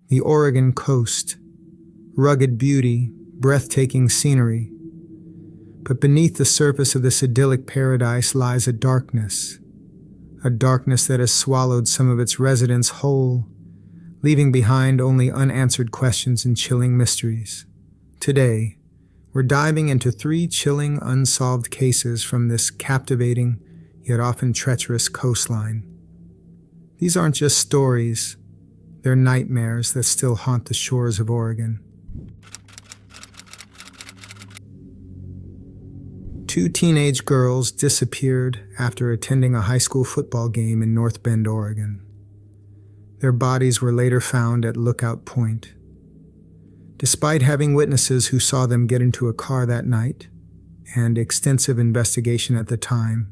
The Oregon coast, rugged beauty, breathtaking scenery. But beneath the surface of this idyllic paradise lies a darkness that has swallowed some of its residents whole, leaving behind only unanswered questions and chilling mysteries. Today, we're diving into 3 chilling unsolved cases from this captivating, yet often treacherous coastline. These aren't just stories, they're nightmares that still haunt the shores of Oregon. 2 teenage girls disappeared after attending a high school football game in North Bend, Oregon. Their bodies were later found at Lookout Point. Despite having witnesses who saw them get into a car that night, and extensive investigation at the time,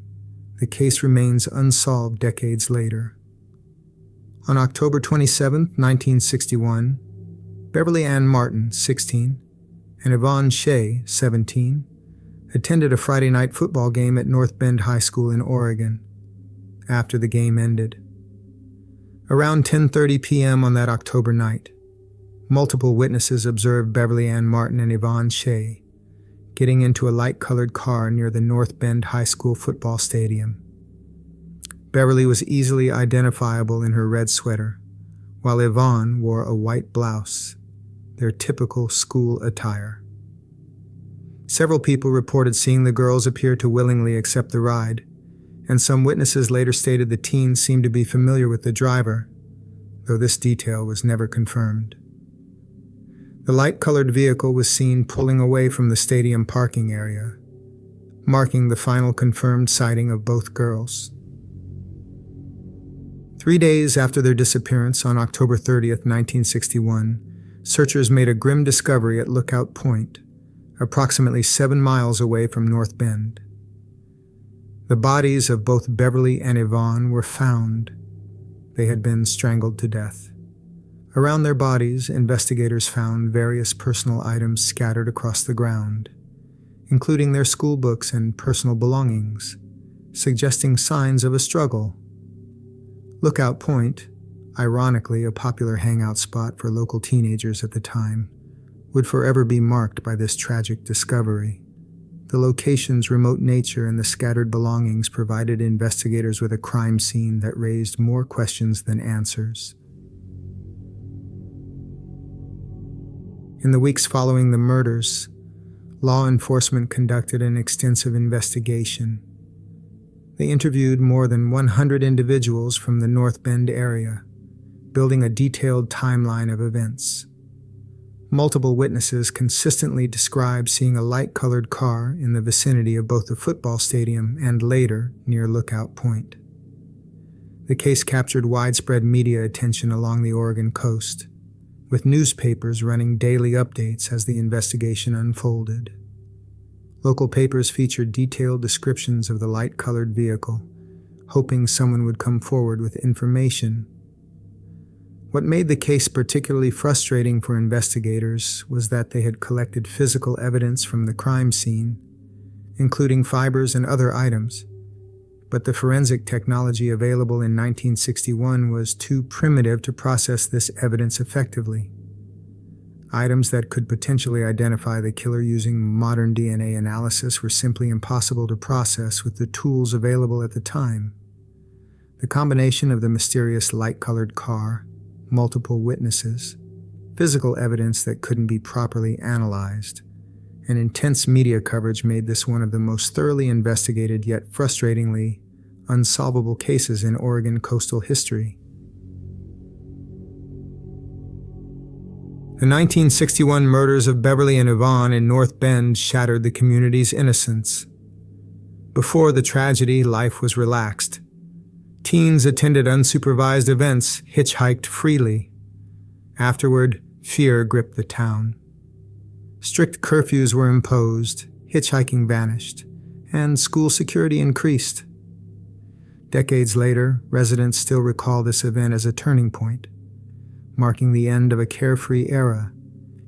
the case remains unsolved decades later. On October 27, 1961, Beverly Ann Martin, 16, and Yvonne Shea, 17, attended a Friday night football game at North Bend High School in Oregon. After the game ended, around 10:30 p.m. on that October night, multiple witnesses observed Beverly Ann Martin and Yvonne Shea getting into a light-colored car near the North Bend High School football stadium. Beverly was easily identifiable in her red sweater, while Yvonne wore a white blouse, their typical school attire. Several people reported seeing the girls appear to willingly accept the ride, and some witnesses later stated the teens seemed to be familiar with the driver, though this detail was never confirmed. The light-colored vehicle was seen pulling away from the stadium parking area, marking the final confirmed sighting of both girls. 3 days after their disappearance on October 30th, 1961, searchers made a grim discovery at Lookout Point, approximately 7 miles away from North Bend. The bodies of both Beverly and Yvonne were found. They had been strangled to death. Around their bodies, investigators found various personal items scattered across the ground, including their school books and personal belongings, suggesting signs of a struggle. Lookout Point, ironically a popular hangout spot for local teenagers at the time, would forever be marked by this tragic discovery. The location's remote nature and the scattered belongings provided investigators with a crime scene that raised more questions than answers. In the weeks following the murders, law enforcement conducted an extensive investigation. They interviewed more than 100 individuals from the North Bend area, building a detailed timeline of events. Multiple witnesses consistently described seeing a light-colored car in the vicinity of both the football stadium and later near Lookout Point. The case captured widespread media attention along the Oregon coast, with newspapers running daily updates as the investigation unfolded. Local papers featured detailed descriptions of the light-colored vehicle, hoping someone would come forward with information. What made the case particularly frustrating for investigators was that they had collected physical evidence from the crime scene, including fibers and other items, but the forensic technology available in 1961 was too primitive to process this evidence effectively. Items that could potentially identify the killer using modern DNA analysis were simply impossible to process with the tools available at the time. The combination of the mysterious light-colored car, multiple witnesses, physical evidence that couldn't be properly analyzed, and intense media coverage made this one of the most thoroughly investigated yet frustratingly unsolvable cases in Oregon coastal history. The 1961 murders of Beverly and Yvonne in North Bend shattered the community's innocence. Before the tragedy, life was relaxed. Teens attended unsupervised events, hitchhiked freely. Afterward, fear gripped the town. Strict curfews were imposed, hitchhiking vanished, and school security increased. Decades later, residents still recall this event as a turning point, marking the end of a carefree era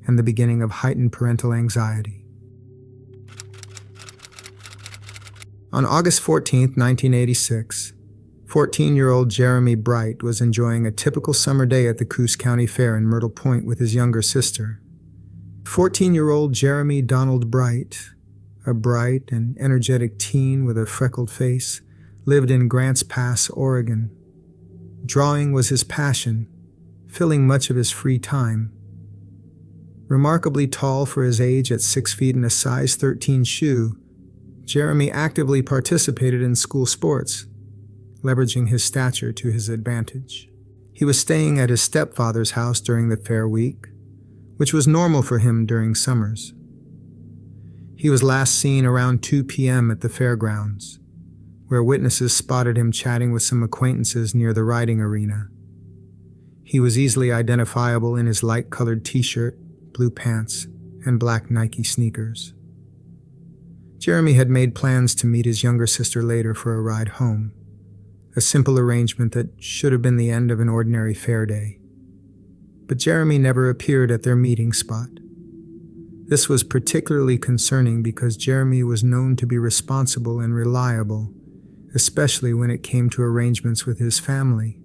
and the beginning of heightened parental anxiety. On August 14, 1986, 14-year-old Jeremy Bright was enjoying a typical summer day at the Coos County Fair in Myrtle Point with his younger sister. 14-year-old Jeremy Donald Bright, a bright and energetic teen with a freckled face, lived in Grants Pass, Oregon. Drawing was his passion, filling much of his free time. Remarkably tall for his age at 6 feet and a size 13 shoe, Jeremy actively participated in school sports, leveraging his stature to his advantage. He was staying at his stepfather's house during the fair week, which was normal for him during summers. He was last seen around 2 p.m. at the fairgrounds, where witnesses spotted him chatting with some acquaintances near the riding arena. He was easily identifiable in his light-colored t-shirt, blue pants, and black Nike sneakers. Jeremy had made plans to meet his younger sister later for a ride home, a simple arrangement that should have been the end of an ordinary fair day. But Jeremy never appeared at their meeting spot. This was particularly concerning because Jeremy was known to be responsible and reliable, especially when it came to arrangements with his family.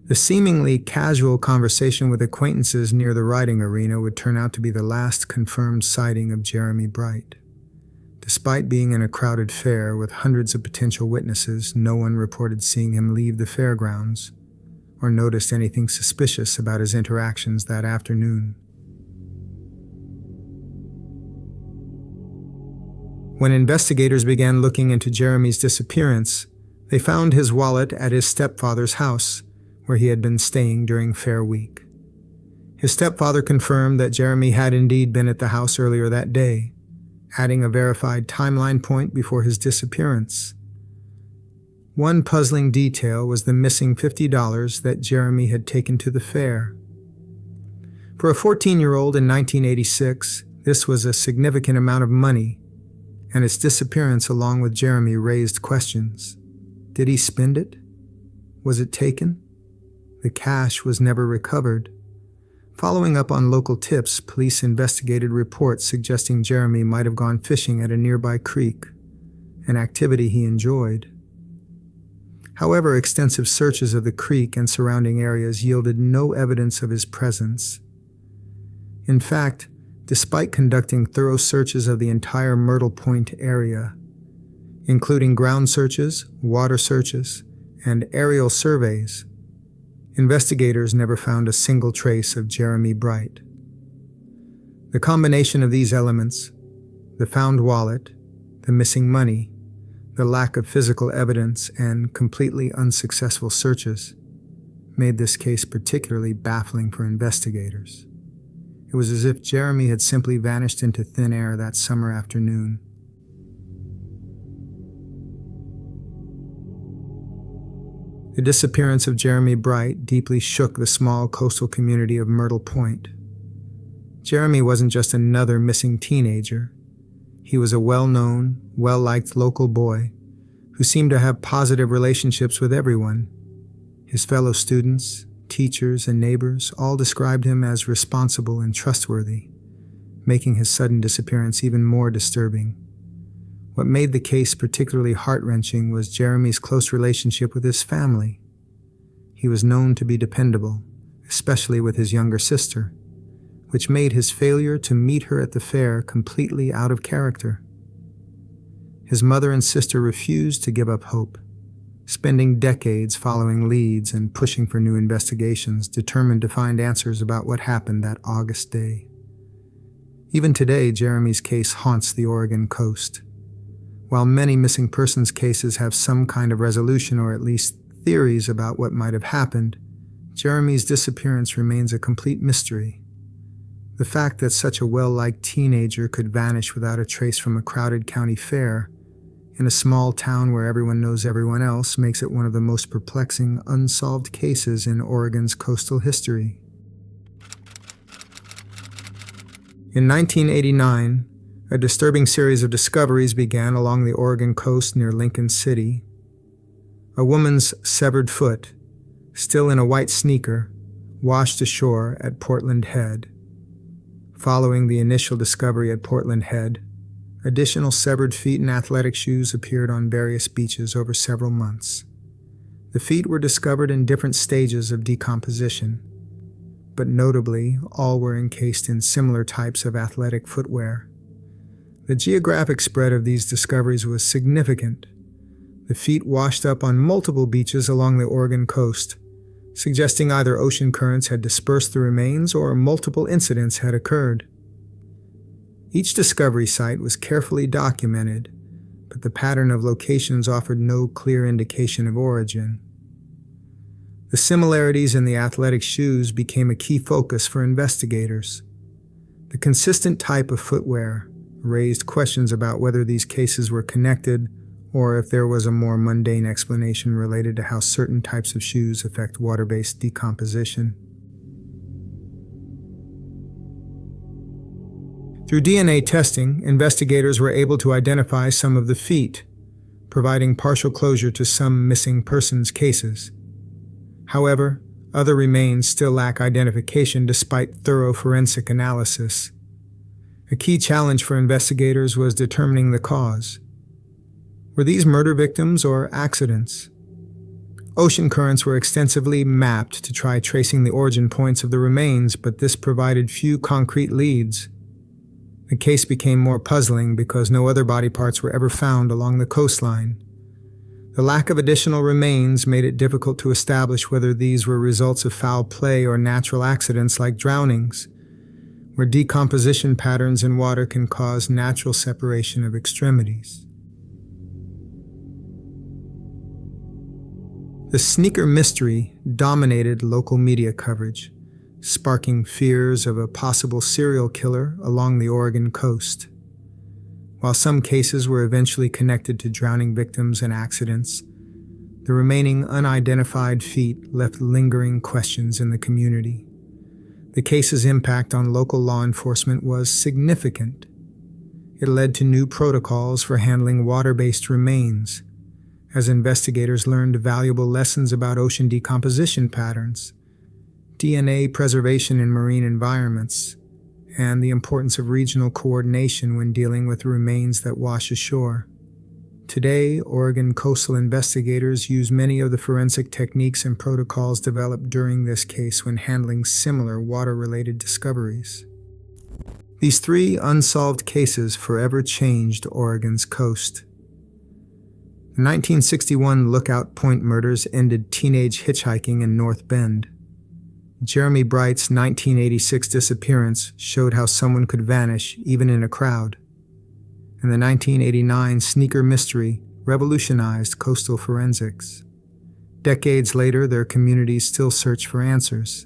The seemingly casual conversation with acquaintances near the riding arena would turn out to be the last confirmed sighting of Jeremy Bright. Despite being in a crowded fair with hundreds of potential witnesses, no one reported seeing him leave the fairgrounds or noticed anything suspicious about his interactions that afternoon. When investigators began looking into Jeremy's disappearance, they found his wallet at his stepfather's house, where he had been staying during fair week. His stepfather confirmed that Jeremy had indeed been at the house earlier that day, adding a verified timeline point before his disappearance. One puzzling detail was the missing $50 that Jeremy had taken to the fair. For a 14-year-old in 1986, this was a significant amount of money, and its disappearance along with Jeremy raised questions. Did he spend it? Was it taken? The cash was never recovered. Following up on local tips, police investigated reports suggesting Jeremy might have gone fishing at a nearby creek, an activity he enjoyed. However, extensive searches of the creek and surrounding areas yielded no evidence of his presence. In fact, despite conducting thorough searches of the entire Myrtle Point area, including ground searches, water searches, and aerial surveys, investigators never found a single trace of Jeremy Bright. The combination of these elements, the found wallet, the missing money, the lack of physical evidence, and completely unsuccessful searches, made this case particularly baffling for investigators. It was as if Jeremy had simply vanished into thin air that summer afternoon. The disappearance of Jeremy Bright deeply shook the small coastal community of Myrtle Point. Jeremy wasn't just another missing teenager. He was a well-known, well-liked local boy who seemed to have positive relationships with everyone. His fellow students, teachers, and neighbors all described him as responsible and trustworthy, making his sudden disappearance even more disturbing. What made the case particularly heart-wrenching was Jeremy's close relationship with his family. He was known to be dependable, especially with his younger sister, which made his failure to meet her at the fair completely out of character. His mother and sister refused to give up hope, spending decades following leads and pushing for new investigations, determined to find answers about what happened that August day. Even today, Jeremy's case haunts the Oregon coast. While many missing persons cases have some kind of resolution or at least theories about what might have happened, Jeremy's disappearance remains a complete mystery. The fact that such a well-liked teenager could vanish without a trace from a crowded county fair in a small town where everyone knows everyone else makes it one of the most perplexing unsolved cases in Oregon's coastal history. In 1989, a disturbing series of discoveries began along the Oregon coast near Lincoln City. A woman's severed foot, still in a white sneaker, washed ashore at Portland Head. Following the initial discovery at Portland Head, additional severed feet and athletic shoes appeared on various beaches over several months. The feet were discovered in different stages of decomposition, but notably, all were encased in similar types of athletic footwear. The geographic spread of these discoveries was significant. The feet washed up on multiple beaches along the Oregon coast, suggesting either ocean currents had dispersed the remains or multiple incidents had occurred. Each discovery site was carefully documented, but the pattern of locations offered no clear indication of origin. The similarities in the athletic shoes became a key focus for investigators. The consistent type of footwear raised questions about whether these cases were connected or if there was a more mundane explanation related to how certain types of shoes affect water-based decomposition. Through DNA testing, investigators were able to identify some of the feet, providing partial closure to some missing persons cases. However, other remains still lack identification despite thorough forensic analysis. A key challenge for investigators was determining the cause. Were these murder victims or accidents? Ocean currents were extensively mapped to try tracing the origin points of the remains, but this provided few concrete leads. The case became more puzzling because no other body parts were ever found along the coastline. The lack of additional remains made it difficult to establish whether these were results of foul play or natural accidents like drownings, where decomposition patterns in water can cause natural separation of extremities. The sneaker mystery dominated local media coverage, sparking fears of a possible serial killer along the Oregon coast. While some cases were eventually connected to drowning victims and accidents, the remaining unidentified feet left lingering questions in the community. The case's impact on local law enforcement was significant. It led to new protocols for handling water-based remains, as investigators learned valuable lessons about ocean decomposition patterns, DNA preservation in marine environments, and the importance of regional coordination when dealing with remains that wash ashore. Today, Oregon coastal investigators use many of the forensic techniques and protocols developed during this case when handling similar water-related discoveries. These three unsolved cases forever changed Oregon's coast. The 1961 Lookout Point murders ended teenage hitchhiking in North Bend. Jeremy Bright's 1986 disappearance showed how someone could vanish even in a crowd. And the 1989 sneaker mystery revolutionized coastal forensics. Decades later, their communities still search for answers.